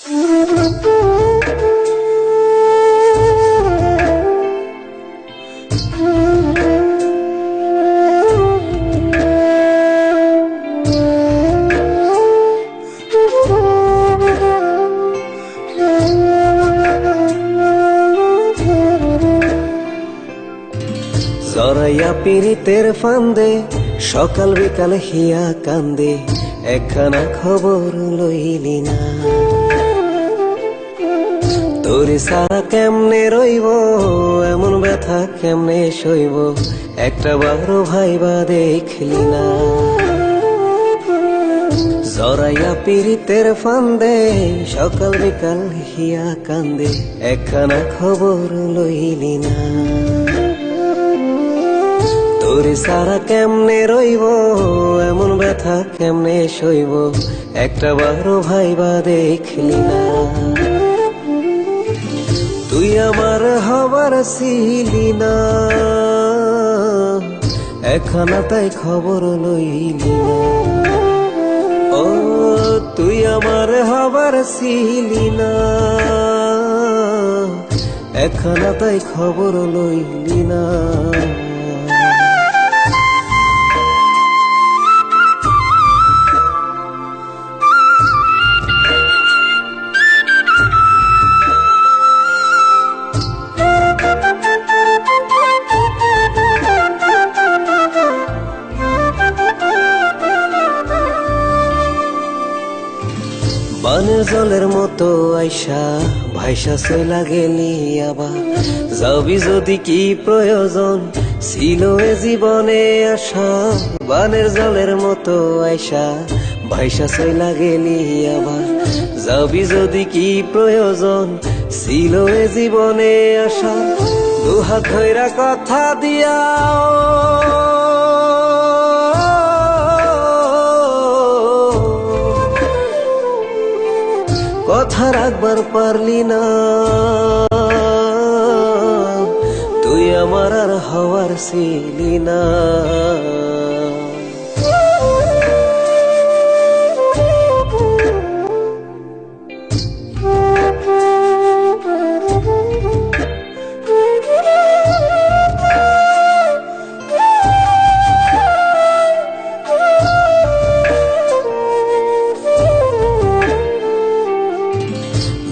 জড়াইয়া পীড়িতের ফান্দে সকাল বিকাল হিয়া কান্দে, একখানা খবর লইলি না। তোরে সারা কেমনে রইব, এমন ব্যথা কেমনে সইব, একটা বারো ভাইবা দেখলি না। জড়াইয়া পীড়িতের ফান্দে সকাল বিকাল হিয়া কান্দে, একখানা খবর লইলি না। তোরে সারা কেমনে রইব, এমন ব্যথা কেমনে সইব, একটা বারো ভাইবা দেখলি না। তুই আমার হবার ছিলি না, একখানা তাই খবর লইলি না। ও তুই আমার হবার ছিলি না, একখানা তাই খবর লইলি না। বানের জলের মতো আইসা ভাইসা চইলা গেলি আবার, যাবি যদি কি প্রয়োজন ছিল এ জীবনে আশা। বানের জলের মতো আইসা ভাইসা চইলা গেলি আবার, যাবি যদি কি প্রয়োজন ছিল এ জীবনে আশা। দুহাত ধইরা কথা দিয়া কথা রাখবার পারলি না, তুই আমার আর হওয়ার ছিলি না।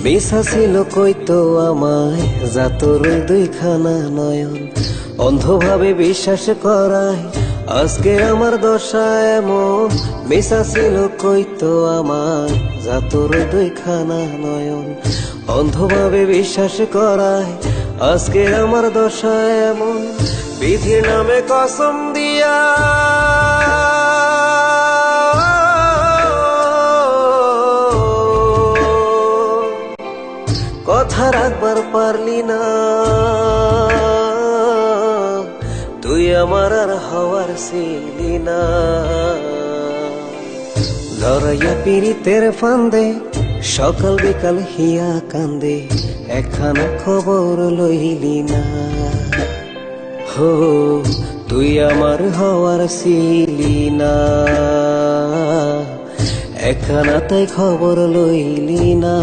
মিশা ছিল কইতো আমায় যা তোর দুইখানা নয়ন, অন্ধভাবে বিশ্বাস করায় আজকে আমার দশা এমন। মিশা ছিল কইতো আমায় যা তোর দুইখানা নয়ন, অন্ধভাবে বিশ্বাস করায় আজকে আমার দশা এমন। বিধির নামে কসম দিয়া কথা রাখবার পারলি না, তুই আমার আর হওয়ার ছিলি না। জড়াইয়া পীড়িতের ফান্দে সকাল বিকাল হিয়া কান্দে, একখানা খবর লইলি না। হো তুই আমার হওয়ার ছিলি না, একখানা তাই খবর লইলি না।